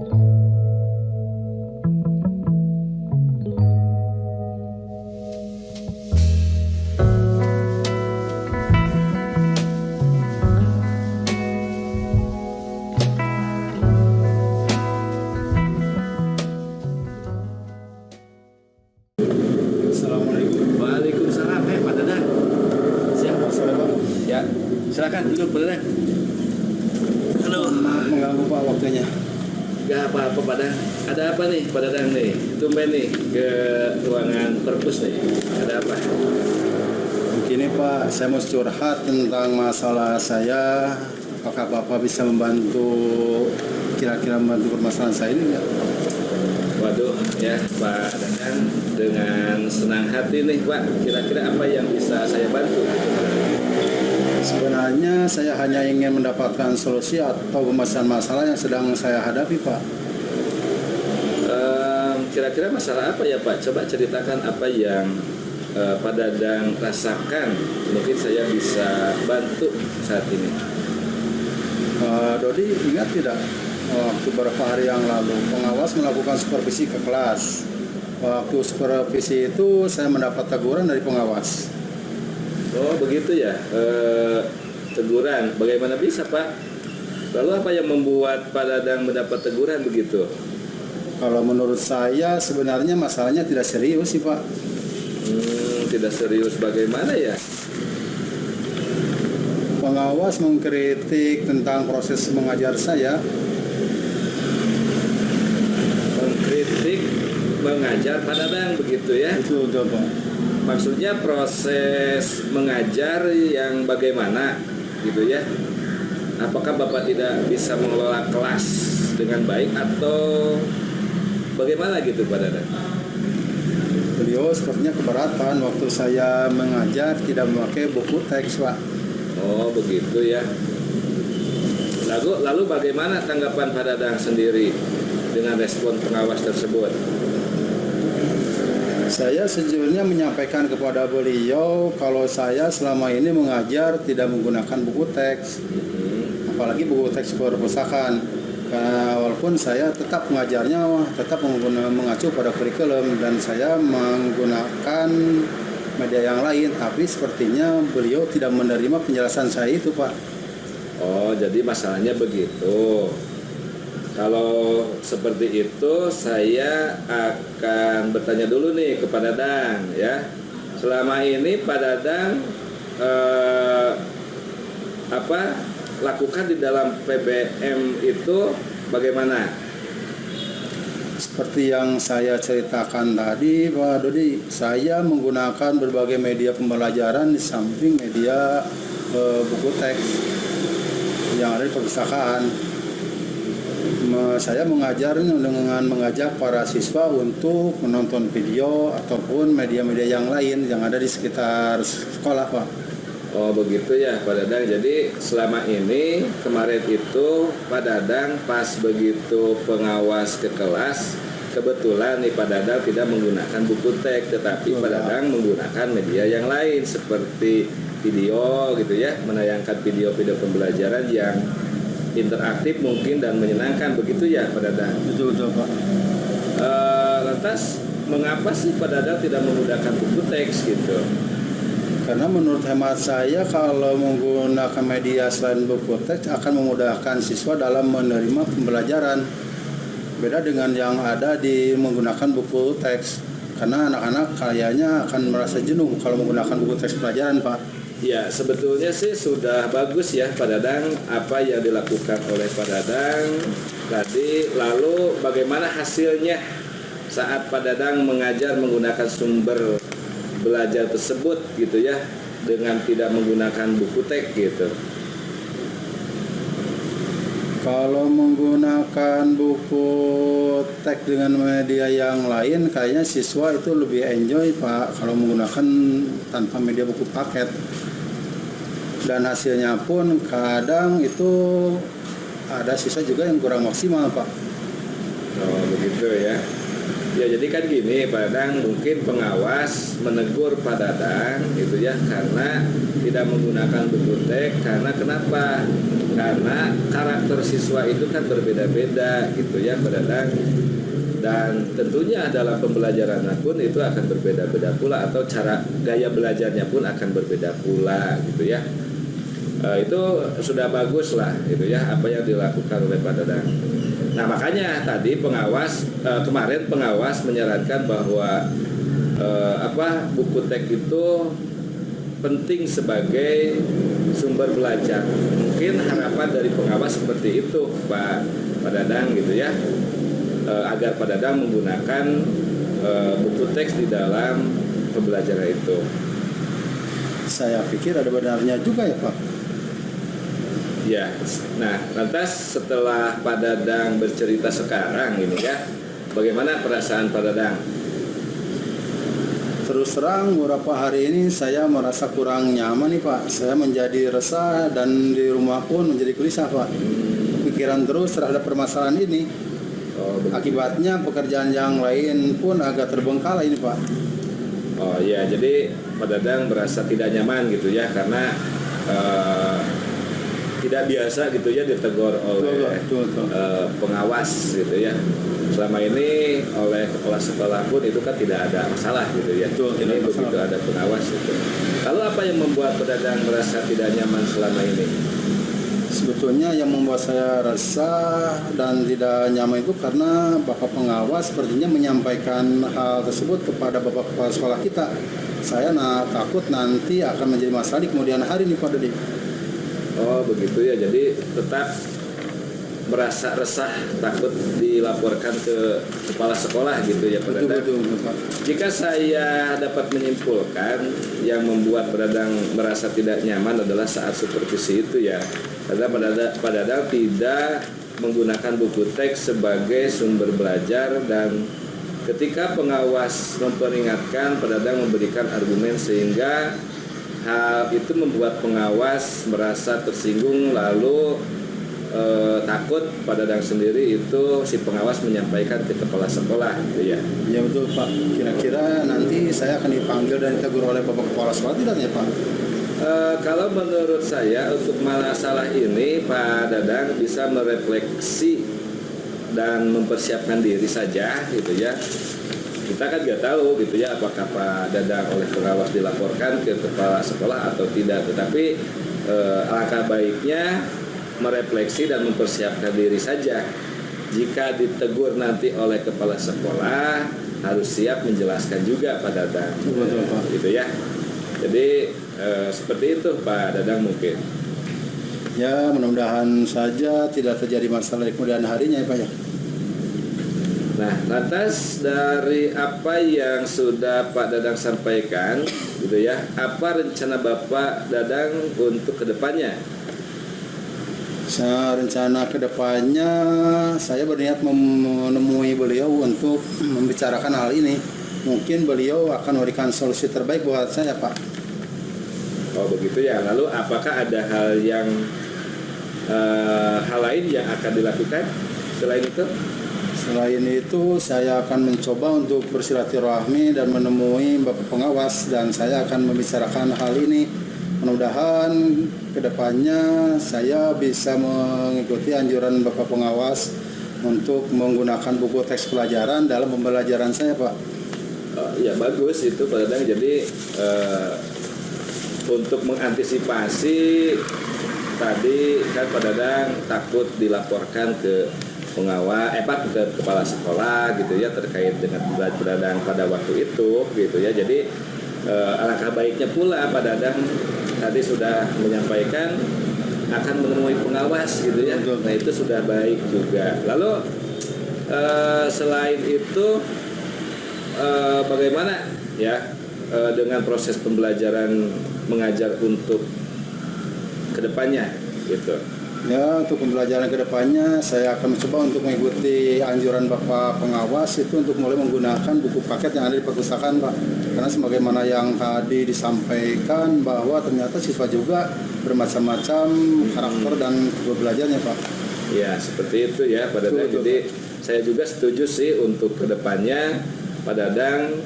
Assalamualaikum. Waalaikumsalam. Pak Dadang. Siapa sore Pak? Ya, silakan duduk Pak Dadang. Halo. Maaf mengganggu Pak waktunya. Gak apa-apa Pak Dadang. Ada apa nih Pak Dadang nih? Tumben nih ke ruangan perpus nih. Ada apa? Begini Pak, saya mau curhat tentang masalah saya. Apakah Bapak bisa membantu, kira-kira membantu permasalahan saya ini enggak? Waduh, ya Pak Dadang, dengan senang hati nih Pak. Kira-kira apa yang bisa saya bantu? Sebenarnya saya hanya ingin mendapatkan solusi atau pembahasan masalah yang sedang saya hadapi Pak. Kira-kira masalah apa ya Pak? Coba ceritakan apa yang Pak Dadang rasakan. Mungkin saya bisa bantu saat ini. Dodi ingat tidak? Waktu beberapa hari yang lalu pengawas melakukan supervisi ke kelas. Waktu supervisi itu saya mendapat teguran dari pengawas. Oh begitu ya, teguran. Bagaimana bisa Pak? Lalu apa yang membuat Pak Dadang mendapat teguran begitu? Kalau menurut saya sebenarnya masalahnya tidak serius sih Pak. Tidak serius bagaimana ya? Pengawas mengkritik tentang proses mengajar saya. Mengkritik mengajar Pak Dadang begitu ya? Itu Pak. Maksudnya proses mengajar yang bagaimana gitu ya? Apakah Bapak tidak bisa mengelola kelas dengan baik atau bagaimana gitu Pak Dadang? Beliau sepertinya keberatan waktu saya mengajar tidak memakai buku teks Pak. Oh begitu ya. Lalu bagaimana tanggapan Pak Dadang sendiri dengan respon pengawas tersebut? Saya sejujurnya menyampaikan kepada beliau kalau saya selama ini mengajar tidak menggunakan buku teks, apalagi buku teks perpustakaan. Karena walaupun saya tetap mengajarnya tetap mengacu pada kurikulum dan saya menggunakan media yang lain, tapi sepertinya beliau tidak menerima penjelasan saya itu Pak. Oh jadi masalahnya begitu. Kalau seperti itu saya akan bertanya dulu nih kepada Dadang ya. Selama ini Pak Dadang lakukan di dalam PBM itu bagaimana? Seperti yang saya ceritakan tadi Pak Dodi, saya menggunakan berbagai media pembelajaran di samping media buku teks yang ada di perpustakaan. Saya mengajar dengan mengajak para siswa untuk menonton video ataupun media-media yang lain yang ada di sekitar sekolah Pak. Oh begitu ya Pak Dadang. Jadi selama ini kemarin itu Pak Dadang pas begitu pengawas ke kelas, kebetulan nih Pak Dadang tidak menggunakan buku teks, tetapi Pak Dadang menggunakan media yang lain seperti video gitu ya, menayangkan video-video pembelajaran yang interaktif mungkin dan menyenangkan begitu ya Pak Dadang. Betul Pak. Lantas mengapa sih Pak Dadang tidak menggunakan buku teks gitu? Karena menurut hemat saya kalau menggunakan media selain buku teks akan memudahkan siswa dalam menerima pembelajaran. Beda dengan yang ada di menggunakan buku teks. Karena anak-anak kayaknya akan merasa jenuh kalau menggunakan buku teks pelajaran Pak. Ya sebetulnya sih sudah bagus ya Pak Dadang apa yang dilakukan oleh Pak Dadang tadi. Lalu bagaimana hasilnya saat Pak Dadang mengajar menggunakan sumber belajar tersebut gitu ya, dengan tidak menggunakan buku teks gitu? Kalau menggunakan buku teks dengan media yang lain kayaknya siswa itu lebih enjoy Pak kalau menggunakan tanpa media buku paket. Dan hasilnya pun kadang itu ada siswa juga yang kurang maksimal Pak. Oh begitu ya. Ya jadi kan gini Pak Dadang, mungkin pengawas menegur Pak Dadang gitu ya karena tidak menggunakan buku teks. Karena kenapa? Karena karakter siswa itu kan berbeda-beda gitu ya Pak Dadang. Dan tentunya dalam pembelajaran pun itu akan berbeda-beda pula, atau cara gaya belajarnya pun akan berbeda pula gitu ya. Itu sudah bagus lah gitu ya apa yang dilakukan oleh Pak Dadang. Nah makanya tadi kemarin pengawas menyarankan bahwa buku teks itu penting sebagai sumber belajar. Mungkin harapan dari pengawas seperti itu Pak Dadang gitu ya, agar Pak Dadang menggunakan buku teks di dalam pembelajaran itu. Saya pikir ada benarnya juga ya Pak. Ya, nah lantas setelah Pak Dadang bercerita sekarang ini ya, bagaimana perasaan Pak Dadang? Terus terang beberapa hari ini saya merasa kurang nyaman nih Pak. Saya menjadi resah dan di rumah pun menjadi gelisah Pak. Pikiran terus terhadap permasalahan ini. Akibatnya pekerjaan yang lain pun agak terbengkalai ini Pak. Oh iya, jadi Pak Dadang merasa tidak nyaman gitu ya karena tidak biasa gitu ya ditegur oleh pengawas gitu ya. Selama ini oleh kepala sekolah pun itu kan tidak ada masalah gitu ya. Ini begitu ada pengawas gitu. Lalu apa yang membuat Pak Dadang merasa tidak nyaman selama ini? Sebetulnya yang membuat saya resah dan tidak nyaman itu karena Bapak pengawas sepertinya menyampaikan hal tersebut kepada Bapak kepala sekolah kita. Saya takut nanti akan menjadi masalah di kemudian hari nih Pak Dodi. Oh begitu ya, jadi tetap merasa resah, takut dilaporkan ke kepala sekolah gitu ya Pak Dadang. Betul, Pak. Jika saya dapat menyimpulkan, yang membuat Pak Dadang merasa tidak nyaman adalah saat supervisi itu ya, karena Pak Dadang tidak menggunakan buku teks sebagai sumber belajar, dan ketika pengawas memperingatkan, Pak Dadang memberikan argumen sehingga hal itu membuat pengawas merasa tersinggung, lalu takut Pak Dadang sendiri itu si pengawas menyampaikan ke kepala sekolah gitu ya. Ya betul Pak. Kira-kira nanti saya akan dipanggil dan ditegur oleh Bapak kepala sekolah tidak ya Pak? Kalau menurut saya untuk masalah ini Pak Dadang bisa merefleksi dan mempersiapkan diri saja gitu ya. Kita kan nggak tahu gitu ya apakah Pak Dadang oleh pengawas dilaporkan ke kepala sekolah atau tidak, tetapi alangkah baiknya merefleksi dan mempersiapkan diri saja. Jika ditegur nanti oleh kepala sekolah harus siap menjelaskan juga Pak Dadang. Betul Pak. Gitu ya. Jadi seperti itu Pak Dadang mungkin. Ya mudah-mudahan saja tidak terjadi masalah di kemudian harinya ya Pak ya. Nah, lantas dari apa yang sudah Pak Dadang sampaikan, gitu ya, apa rencana Bapak Dadang untuk kedepannya? Rencana kedepannya saya berniat menemui beliau untuk membicarakan hal ini. Mungkin beliau akan memberikan solusi terbaik buat saya Pak. Oh begitu ya. Lalu apakah ada hal lain yang akan dilakukan selain itu? Selain itu, saya akan mencoba untuk bersilaturahmi dan menemui Bapak pengawas, dan saya akan membicarakan hal ini. Mudah-mudahan kedepannya saya bisa mengikuti anjuran Bapak pengawas untuk menggunakan buku teks pelajaran dalam pembelajaran saya, Pak. Ya bagus itu Pak Dadang. Jadi untuk mengantisipasi tadi kan Pak Dadang takut dilaporkan ke pengawas ke kepala sekolah gitu ya terkait dengan Pak Dadang pada waktu itu gitu ya. Jadi alangkah baiknya pula Pak Dadang tadi sudah menyampaikan akan menemui pengawas gitu ya. Nah itu sudah baik juga. Lalu selain itu bagaimana ya dengan proses pembelajaran mengajar untuk kedepannya gitu? Ya, untuk pembelajaran kedepannya saya akan mencoba untuk mengikuti anjuran Bapak pengawas itu untuk mulai menggunakan buku paket yang ada di perpustakaan Pak. Karena sebagaimana yang tadi disampaikan bahwa ternyata siswa juga bermacam-macam karakter dan belajarnya Pak. Ya seperti itu ya Pak Dadang. Jadi saya juga setuju sih untuk kedepannya Pak Dadang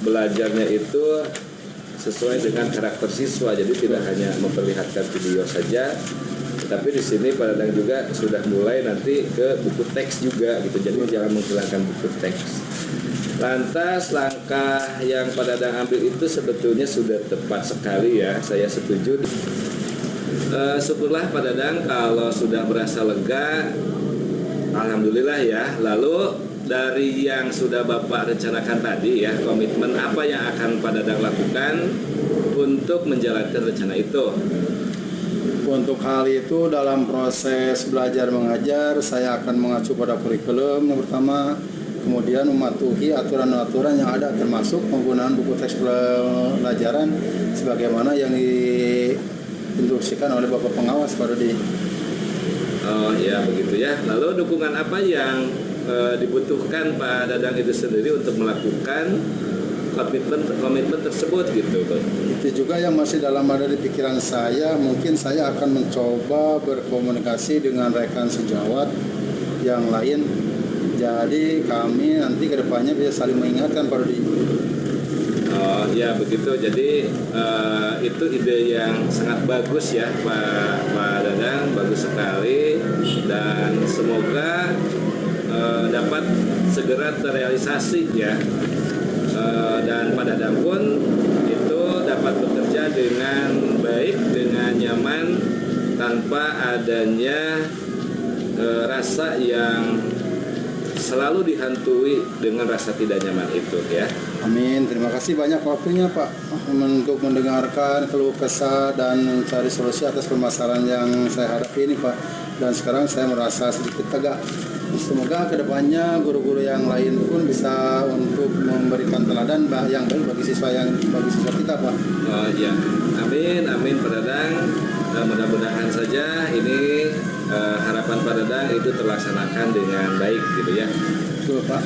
belajarnya itu sesuai dengan karakter siswa, jadi tidak hanya memperlihatkan video saja, tapi di sini Pak Dadang juga sudah mulai nanti ke buku teks juga gitu, jadi jangan menghilangkan buku teks. Lantas langkah yang Pak Dadang ambil itu sebetulnya sudah tepat sekali ya, saya setuju. Syukurlah Pak Dadang kalau sudah merasa lega, alhamdulillah ya. Lalu dari yang sudah Bapak rencanakan tadi ya, komitmen apa yang akan Pak Dadang lakukan untuk menjalankan rencana itu? Untuk hal itu dalam proses belajar mengajar saya akan mengacu pada kurikulum yang pertama, kemudian mematuhi aturan-aturan yang ada termasuk penggunaan buku teks pelajaran sebagaimana yang diinstruksikan oleh Bapak Pengawas Pak Rudi. Oh ya begitu ya. Lalu dukungan apa yang dibutuhkan Pak Dadang itu sendiri untuk melakukan komitmen tersebut gitu? Itu juga yang masih dalam ada di pikiran saya. Mungkin saya akan mencoba berkomunikasi dengan rekan sejawat yang lain. Jadi kami nanti kedepannya bisa saling mengingatkan Pak Rudi. Oh ya begitu. Jadi itu ide yang sangat bagus ya Pak Dadang, bagus sekali, dan semoga dapat segera terrealisasi ya. Dan Pak Dadang pun itu dapat bekerja dengan baik, dengan nyaman, tanpa adanya rasa yang selalu dihantui dengan rasa tidak nyaman itu ya. Amin. Terima kasih banyak waktunya Pak untuk mendengarkan keluh kesah dan mencari solusi atas permasalahan yang saya hadapi ini Pak. Dan sekarang saya merasa sedikit tegak. Semoga kedepannya guru-guru yang lain pun bisa untuk memberikan teladan yang baik bagi siswa kita Pak. Oh ya, amin Pak Dadang. Mudah-mudahan saja ini harapan Pak Dadang itu terlaksanakan dengan baik gitu ya. Tuh Pak,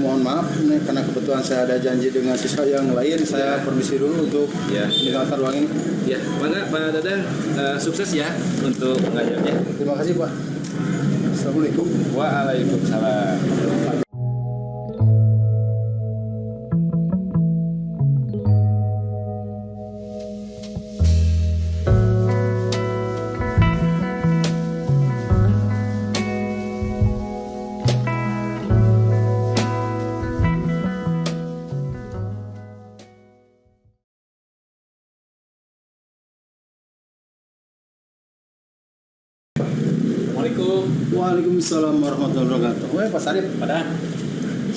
mohon maaf nih karena kebetulan saya ada janji dengan siswa yang lain, saya permisi dulu untuk meninggalkan ruang ini. Ya, mangga Pak Dadang, sukses ya untuk mengajarnya. Terima kasih Pak. Assalamualaikum. Waalaikumsalam. Waalaikumsalam warahmatullahi wabarakatuh. Wah Pak Sarip. Pak Dan.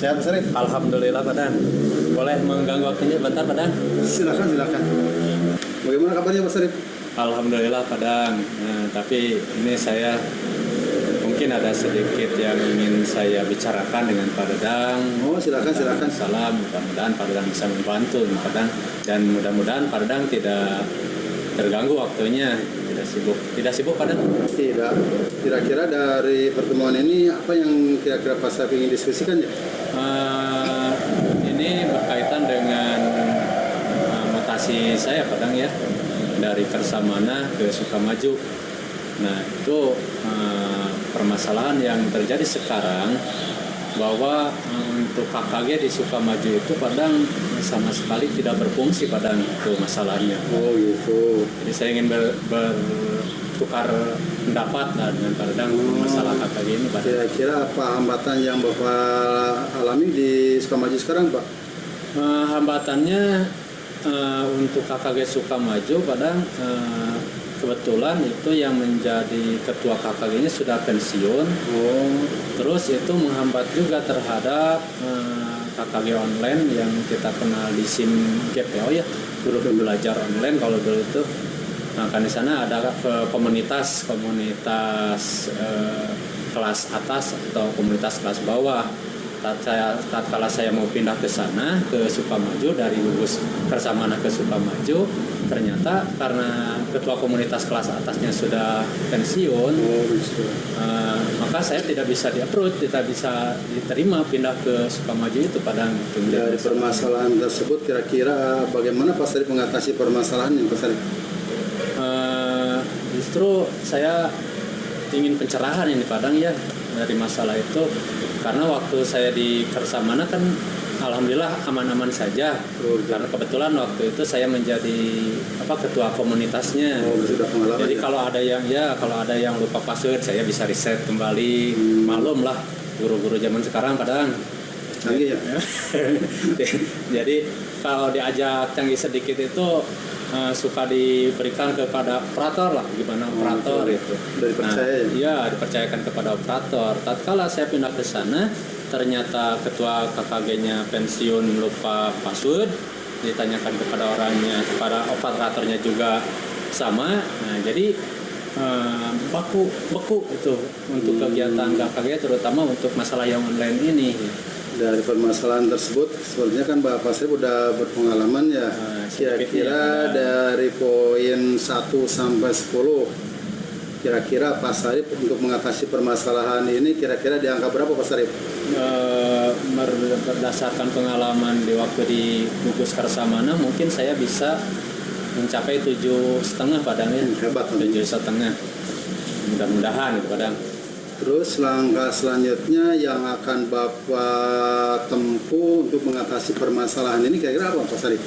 Sehat Pak Sarip? Alhamdulillah Pak Dan. Boleh mengganggu waktunya bentar Pak Dan? Silakan. Bagaimana kabarnya Pak Sarip? Alhamdulillah Pak Dan. Tapi ini saya mungkin ada sedikit yang ingin saya bicarakan dengan Pak Dadang. Oh silakan. Salam, mudah-mudahan Pak Dadang bisa membantu Pak Dan. Dan mudah-mudahan Pak Dadang tidak terganggu waktunya, tidak sibuk Pak Dan? Tidak. Kira-kira dari pertemuan ini apa yang kira-kira Pak Sarip ingin diskusikan ya? Ini berkaitan dengan mutasi saya Pak Dan ya, dari Kersamana ke Sukamaju. Nah itu permasalahan yang terjadi sekarang, bahwa untuk KKG di Sukamaju itu Padang sama sekali tidak berfungsi Padang, itu masalahnya. Oh gitu. Jadi saya ingin bertukar pendapat lah dengan Padang masalah KKG ini Pak. Kira-kira apa hambatan yang Bapak alami di Sukamaju sekarang Pak? Hambatannya untuk KKG Sukamaju Padang, kebetulan itu yang menjadi ketua KKG-nya sudah pensiun. Terus itu menghambat juga terhadap KKG online yang kita kenal di SIM GPO ya, guru belajar online kalau dulu itu. Nah kan di sana ada komunitas kelas atas atau komunitas kelas bawah. Tatkala saya mau pindah ke sana, ke Sukamaju, dari gugus Kersamana ke Sukamaju, ternyata karena ketua komunitas kelas atasnya sudah pensiun, maka saya tidak bisa di-approve, tidak bisa diterima pindah ke Sukamaju itu Padang. Dari permasalahan tersebut kira-kira bagaimana Pak Sarip mengatasi permasalahan yang Pak Sarip? Justru saya ingin pencerahan ini Padang ya dari masalah itu, karena waktu saya di Kersamana kan alhamdulillah aman-aman saja. Karena kebetulan waktu itu saya menjadi ketua komunitasnya. Sudah pengalaman. Jadi ya? kalau ada yang lupa password, saya bisa reset kembali. Malum lah guru-guru zaman sekarang Padang. Canggih ya. Jadi kalau diajak canggih sedikit itu suka diberikan kepada operator lah, gimana operator itu. Dipercaya ya? Dipercayakan kepada operator. Tatkala saya pindah ke sana, ternyata ketua KKG-nya pensiun lupa password, ditanyakan kepada orangnya, kepada operatornya juga sama. Nah, jadi beku itu untuk kegiatan KKG, terutama untuk masalah yang online ini. Dari permasalahan tersebut, sebenarnya kan Bapak saya udah berpengalaman ya. Kira-kira dari poin 1 sampai 10, kira-kira Pak Sarip untuk mengatasi permasalahan ini kira-kira di angka berapa Pak Sarip? Berdasarkan pengalaman di waktu di Gugus Kersamana, mungkin saya bisa mencapai 7,5 Padang ya. Hebat. 7,5. Mudah-mudahan itu Padang. Terus langkah selanjutnya yang akan Bapak tempuh untuk mengatasi permasalahan ini kira-kira apa Pak Sarip?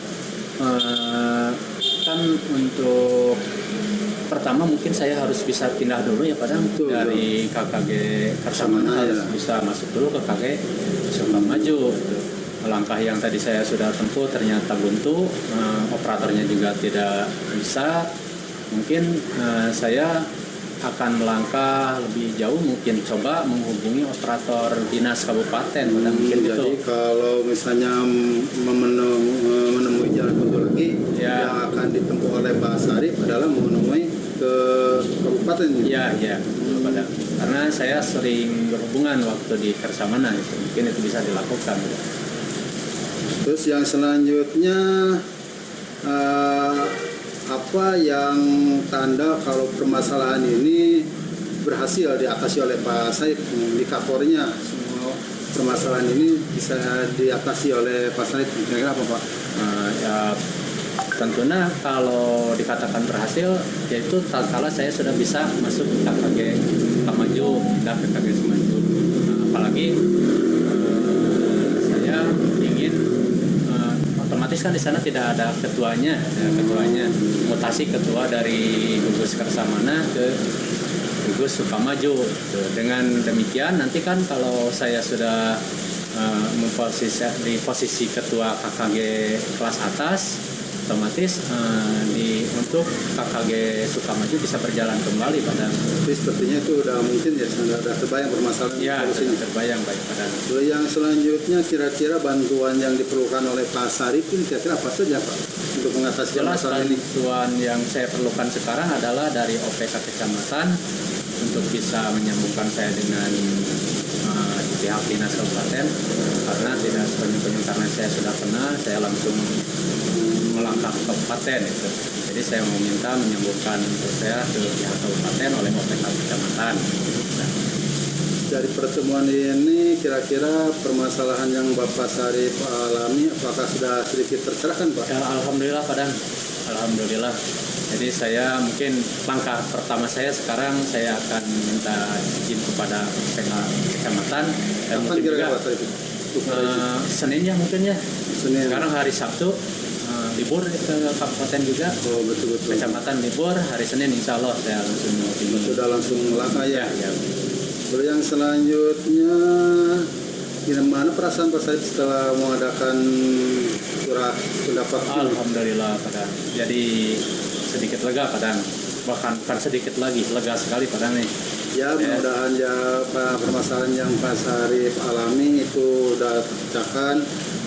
Kan untuk pertama mungkin saya harus bisa pindah dulu ya Padang. Betul, dari KKG Kersamana harus bisa masuk dulu ke KKG Sukamaju. Langkah yang tadi saya sudah tempuh ternyata buntu, operatornya juga tidak bisa. Mungkin saya akan melangkah lebih jauh, mungkin coba menghubungi operator dinas kabupaten. Mungkin Jadi kalau misalnya menemui jalan buntu lagi, ya, yang akan ditempuh oleh Pak Sarip adalah menemui ke kabupaten. Ya, Padang. Karena saya sering berhubungan waktu di Kersamana, mungkin itu bisa dilakukan. Terus yang selanjutnya apa yang tanda kalau permasalahan ini berhasil diatasi oleh Pak Said, indikatornya semua permasalahan ini bisa diatasi oleh Pak Said, kira-kira apa Pak? Ya tentunya kalau dikatakan berhasil, yaitu tatkala saya sudah bisa masuk ke KKG Sukamaju, pindah ke KKG Sukamaju. Apalagi saya ingin otomatis kan di sana tidak ada ketuanya, mutasi ketua dari Gugus Kersamana ke Gugus Sukamaju. Dengan demikian nanti kan kalau saya sudah di posisi ketua KKG kelas atas, otomatis untuk KKG Sukamaju bisa berjalan kembali pada. Jadi sepertinya itu udah mungkin ya sudah terbayang permasalahan Ya, sini. terbayang baik pada. Yang selanjutnya kira-kira bantuan yang diperlukan oleh Pak Sarip ini kira-kira apa saja Pak untuk mengatasi Jelas permasalahan ini? bantuan yang saya perlukan sekarang adalah dari OPK kecamatan untuk bisa menyambungkan saya dengan pihak dinas kabupaten, karena tidak sepenuhnya karena saya sudah kenal, saya langsung melangkah ke kabupaten itu. Jadi saya meminta menyambungkan saya ke pihak kabupaten oleh OPK kecamatan. Dari pertemuan ini kira-kira permasalahan yang Bapak Sarip alami apakah sudah sedikit tercerahkan Pak? Ya, alhamdulillah Padang. Alhamdulillah. Jadi saya mungkin langkah pertama saya sekarang saya akan minta izin kepada PK kecamatan dan Kapan mungkin juga kira-kira Pak Sarip? Senin ya mungkin ya. Senin. Sekarang hari Sabtu libur ke kabupaten juga. Oh betul-betul. Kecamatan libur, hari Senin insya Allah saya langsung mau Sudah langsung melangkah ya. ya. Lalu yang selanjutnya, gimana perasaan Pak Sarip setelah mengadakan surat pendapat? Alhamdulillah Padang. Jadi sedikit lega Padang. Bahkan bukan sedikit lagi, lega sekali Padang nih. Ya mudah-mudahan ya permasalahan yang Pak Sarip alami itu sudah terpecahkan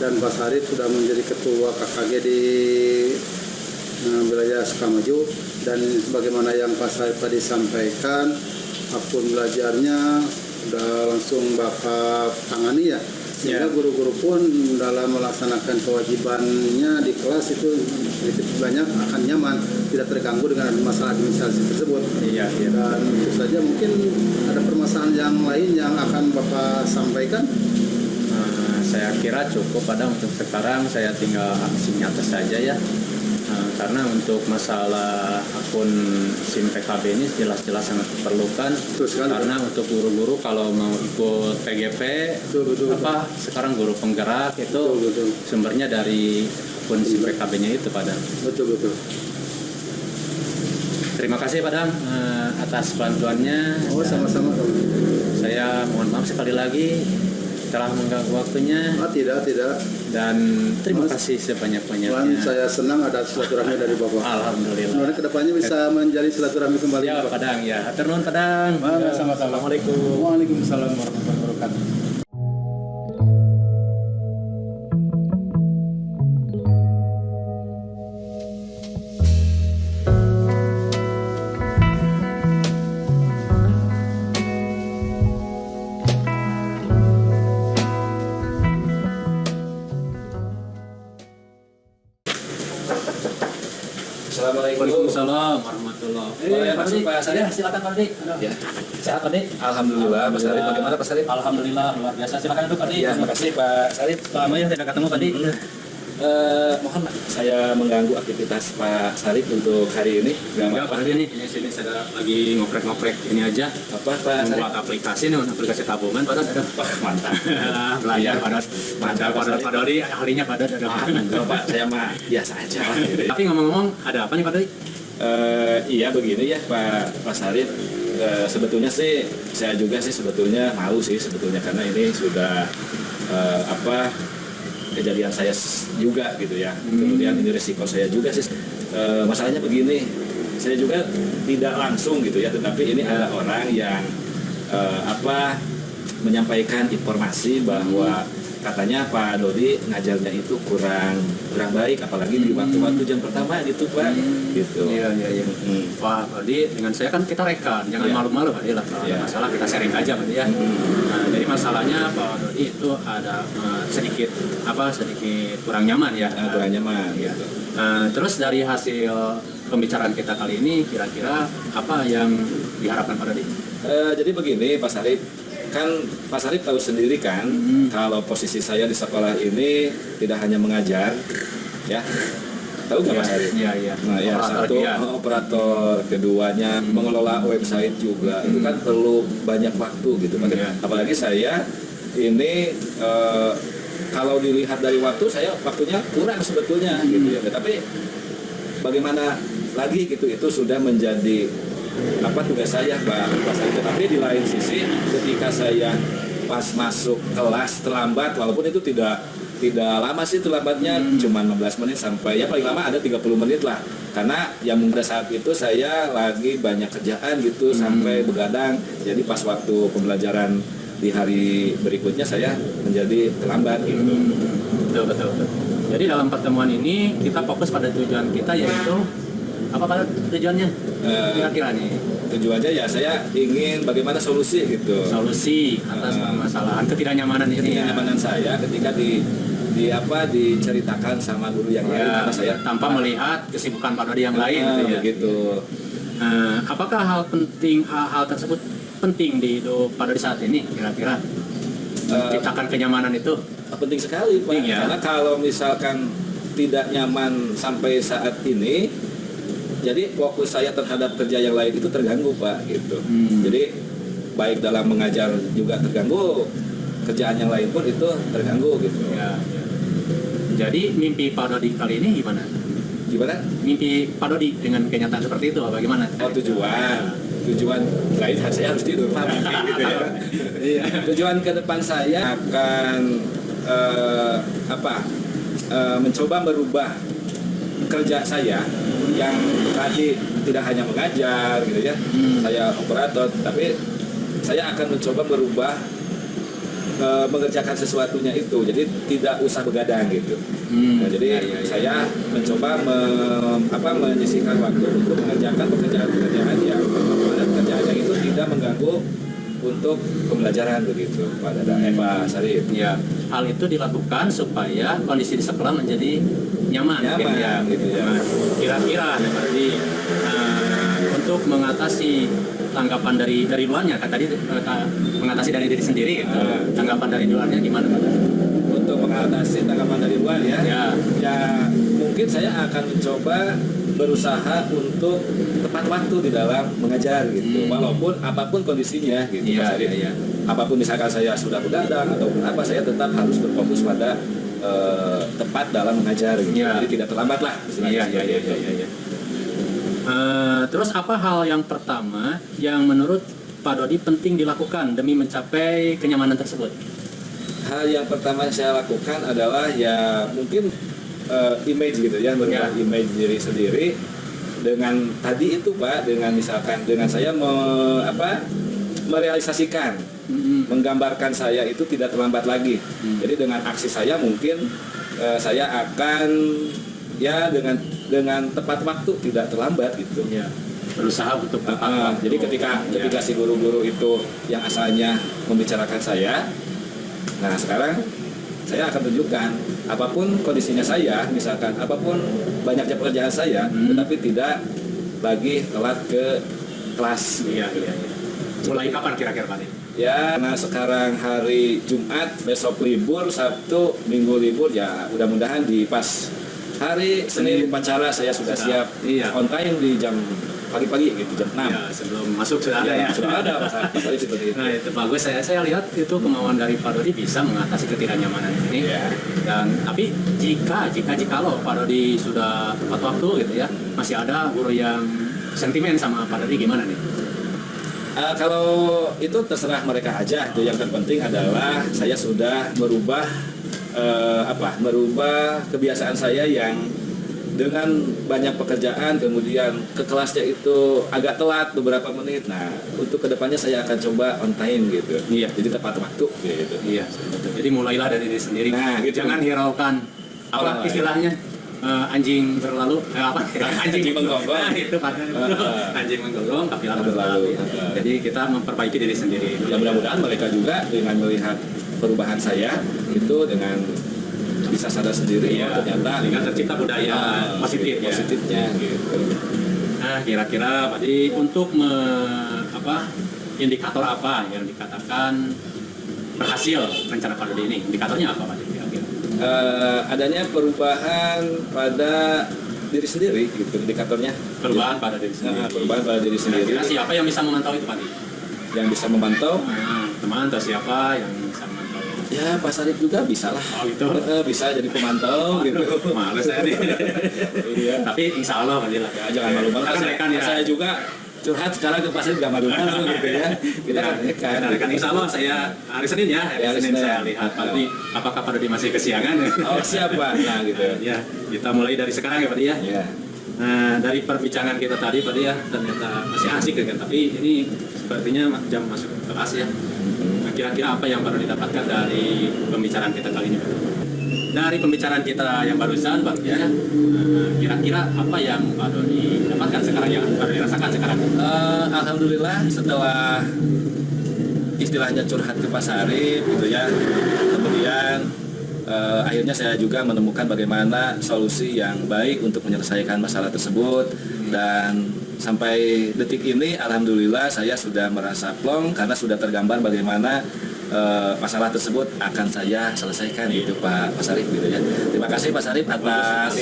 dan Pak Sarip sudah menjadi ketua KKG di wilayah Sukamaju, dan sebagaimana yang Pak Sarip tadi sampaikan, akun belajarnya udah langsung Bapak tangani ya, sehingga guru-guru pun dalam melaksanakan kewajibannya di kelas itu sedikit banyak akan nyaman, tidak terganggu dengan masalah administrasi tersebut. Iya. Dan tentu saja mungkin ada permasalahan yang lain yang akan Bapak sampaikan. Saya kira cukup Padang untuk sekarang, saya tinggal aksi nyata saja ya. Karena untuk masalah akun SIM PKB ini jelas-jelas sangat diperlukan. Karena untuk guru-guru kalau mau ikut PGP, sekarang guru penggerak itu sumbernya dari akun SIM PKB-nya itu, Padang. Betul. Terima kasih Padang atas bantuannya. Oh, sama-sama. Saya mohon maaf sekali lagi telah mengganggu waktunya. Tidak. Dan terima Mas, kasih sebanyak-banyaknya. Tuhan, saya senang ada silaturahmi dari Bapak. Alhamdulillah. Semoga kedepannya bisa menjadi silaturahmi kembali. Ya Bapak. Padang ya. Hatur nuhun Padang. Mangga, Ya, sama-sama. Assalamualaikum. Waalaikumsalam warahmatullahi wabarakatuh. Assalamualaikum. Waalaikumsalam warahmatullahi Boleh masuk, Pak Sarip? Ya, silakan Pak Dik. Ya. Sehat Pak Dik? Alhamdulillah, Pak Sarip. Bagaimana Pak Sarip? Alhamdulillah luar biasa. Silakan duduk Pak Dik. Ya, makasih Pak Sarip. Lama ya tidak ketemu Pak Dik. Mohon saya mengganggu aktivitas Pak Sarip untuk hari ini. Gak Ya Pak Dik nih, ini sini saya lagi ngoprek-ngoprek ini aja. Apa Pak Sarip? Membuat aplikasi nih, aplikasi tabungan Pak Dik. Wah, mantap. Belajar Pak Dik. Mantap, Pak Sarip. Pak Dik, ahlinya Pak Dik. Enggak Pak, saya mah biasa aja. Tapi ngomong-ngomong, ada apa nih Pak Dik? Iya begini ya Pak Sarip. Sebetulnya sih saya juga sih sebetulnya malu sih sebetulnya karena ini sudah kejadian saya juga gitu ya. Kemudian ini resiko saya juga sih. Masalahnya begini, saya juga tidak langsung gitu ya, tetapi ini ada orang yang menyampaikan informasi bahwa katanya Pak Dodi ngajarnya itu kurang baik, apalagi di waktu-waktu jam pertama gitu Pak. Gitu. Iya. Pak Dodi, dengan saya kan kita rekan, jangan Iya. malu-malu Pak Dodi lah. Kalau ada masalah kita sharing aja Pak Dodi ya. Nah, jadi masalahnya Pak Dodi itu ada sedikit kurang nyaman ya. Kurang nyaman gitu. Terus dari hasil pembicaraan kita kali ini, kira-kira apa yang diharapkan Pak Dodi? Jadi begini Pak Sarip, kan Pak Sarip tahu sendiri kan kalau posisi saya di sekolah ini tidak hanya mengajar, ya. Tahu nggak Pak Sarip? Iya. Nah, ya satu operator, keduanya mengelola website juga. Itu kan perlu banyak waktu gitu. Iya. Apalagi saya ini kalau dilihat dari waktu saya waktunya kurang sebetulnya gitu ya. Tapi bagaimana lagi gitu, itu sudah menjadi tugas saya Pak Sarip. Tapi di lain sisi ketika saya pas masuk kelas terlambat, walaupun itu tidak lama sih terlambatnya, cuma 15 menit sampai ya paling lama ada 30 menit lah, karena yang pada saat itu saya lagi banyak kerjaan gitu sampai begadang, jadi pas waktu pembelajaran di hari berikutnya saya menjadi terlambat gitu. Betul. Jadi dalam pertemuan ini kita fokus pada tujuan kita, yaitu apa pada tujuannya? Kira-kira nih Tujuannya ya saya ingin bagaimana solusi gitu. solusi atas permasalahan ketidaknyamanan ini. Ketidaknyamanan saya ketika diceritakan sama guru yang lain, karena saya tanpa melihat kesibukan Pak Dodi yang lain gitu ya. Begitu. Apakah hal tersebut penting di hidup Pak Dodi saat ini kira-kira? Menciptakan kenyamanan itu Penting sekali Pak, penting, ya? karena kalau misalkan tidak nyaman sampai saat ini, jadi fokus saya terhadap kerja yang lain itu terganggu Pak gitu. Jadi baik dalam mengajar juga terganggu, kerjaan yang lain pun itu terganggu gitu. ya. Jadi mimpi Pak Dodi kali ini gimana? Gimana? Mimpi Pak Dodi dengan kenyataan seperti itu bagaimana? Tujuan lain saya harus tidur Pak, mimpi gitu ya. Iya. Tujuan ke depan saya akan mencoba merubah kerja saya yang tadi tidak hanya mengajar gitu ya, saya operator, tapi saya akan mencoba merubah mengerjakan sesuatunya itu, jadi tidak usah begadang gitu. Nah, jadi saya mencoba menyisihkan waktu untuk mengerjakan pekerjaan-pekerjaan yang mana pekerjaannya itu tidak mengganggu untuk pembelajaran begitu Pak Sarip. Ya, hal itu dilakukan supaya kondisi di sekolah menjadi nyaman gitu ya. Nah, kira-kira berarti untuk mengatasi tanggapan dari luarnya kan tadi mengatasi dari diri sendiri gitu. Tanggapan dari luarnya gimana Pak? Untuk mengatasi tanggapan dari luar ya mungkin saya akan mencoba berusaha untuk tepat waktu di dalam mengajar gitu. Walaupun apapun kondisinya gitu. Iya, Mas Arif. iya. Apapun misalkan saya sudah begadang ataupun apa, saya tetap harus berfokus pada tepat dalam mengajar gitu. Iya. Jadi tidak terlambat lah istilahnya. Iya. Terus apa hal yang pertama yang menurut Pak Dodi penting dilakukan demi mencapai kenyamanan tersebut? Hal yang pertama saya lakukan adalah ya mungkin image gitu ya, merubah image diri sendiri dengan tadi itu Pak, dengan misalkan dengan saya merealisasikan, menggambarkan saya itu tidak terlambat lagi. Jadi dengan aksi saya mungkin saya akan ya dengan tepat waktu tidak terlambat gitu. Ya, berusaha untuk tepat waktu. Jadi ketika si guru-guru itu yang asalnya membicarakan saya, nah sekarang saya akan tunjukkan apapun kondisinya saya, misalkan apapun banyaknya pekerjaan saya, tetapi tidak lagi telat ke kelas. Iya. Mulai kapan kira-kira Pak? Ya, karena sekarang hari Jumat, besok libur, Sabtu, Minggu libur, ya mudah-mudahan di pas hari Senin upacara saya sudah siap on time di jam pagi-pagi gitu, jam 6. Ya, sebelum masuk sudah ada ya. Sudah ada Mas Arif seperti itu. Nah itu bagus, saya lihat itu kemauan dari Pak Dodi bisa mengatasi ketidaknyamanan ini. Iya. Dan tapi jikalau Pak Dodi sudah tepat waktu gitu ya, masih ada guru yang sentimen sama Pak Dodi, gimana nih? Kalau itu terserah mereka aja. Itu yang terpenting adalah saya sudah merubah kebiasaan saya yang dengan banyak pekerjaan kemudian ke kelasnya itu agak telat beberapa menit. Nah, untuk kedepannya saya akan coba on time gitu. Iya. Jadi tepat waktu gitu. Iya. Jadi mulailah dari diri sendiri. Nah, gitu. Jangan hiraukan Orang lain. istilahnya. Anjing berlalu anjing menggonggong. Nah, itu pada anjing menggonggong tapi lalu berlalu. Jadi kita memperbaiki diri sendiri. Ya mudah-mudahan mereka juga dengan melihat perubahan saya itu dengan bisa sadar sendiri ternyata dengan tercipta budaya positifnya gitu. Nah, kira-kira Pak Di untuk indikator apa yang dikatakan berhasil rencana Pak Dodi ini? Indikatornya apa Pak Di? Adanya perubahan pada diri sendiri gitu indikatornya. Perubahan pada diri sendiri. Perubahan pada diri sendiri. Kira-kira siapa yang bisa memantau itu Pak Di? Yang bisa memantau? Teman atau siapa yang bisa memantau? Ya Pak Sarif juga bisa lah. Oh gitu. Bisa jadi pemantau gitu. Males saya nih. Iya. Tapi insya Allah Pak Di lah. Ya, jangan malu-malu. Saya juga curhat sekarang ke pasien gak malu-malu gitu ya. Kita kan insya Allah saya hari Senin ya. Hari Senin saya lihat Pak Di apakah Pak Dodi masih kesiangan. Oh siapa? Nah gitu. Ya, kita mulai dari sekarang ya Pak Di ya. Iya. Nah, dari perbincangan kita tadi Pak Di ya, ternyata masih asik kan, tapi ini sepertinya jam masuk kelas ya. Nah, kira-kira apa yang baru didapatkan dari pembicaraan kita kali ini Pak? Dari pembicaraan kita yang barusan Pak ya, kira-kira apa yang Pak Dodi dapatkan sekarang, yang baru dirasakan sekarang? Alhamdulillah setelah istilahnya curhat ke Pak Sarif gitu ya, kemudian akhirnya saya juga menemukan bagaimana solusi yang baik untuk menyelesaikan masalah tersebut, dan sampai detik ini alhamdulillah saya sudah merasa plong karena sudah tergambar bagaimana masalah tersebut akan saya selesaikan gitu Pak Sarif gitu ya. Terima kasih Pak Sarif atas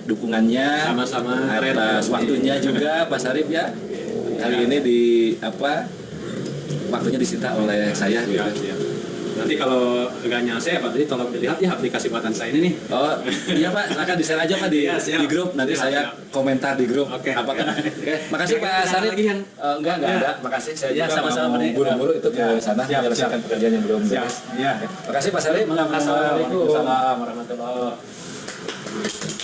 dukungannya, Sama-sama. atas waktunya juga Pak Sarif ya. Kali ini waktunya disita oleh saya gitu. Ya. Nanti kalau nggak nyase Pak Dodi tolong dilihat ya aplikasi buatan saya ini nih. Oh iya Pak, silakan di share aja Pak di grup, nanti saya komentar di grup. Oke. Apakah? Oke, makasih Pak Sarif. Lagi yang enggak ada. Makasih, saya juga sama-sama mau nih. buru-buru itu ke sana menyelesaikan pekerjaan yang belum beres. Iya. Makasih Pak Sarif. Assalamualaikum warahmatullahi wabarakatuh.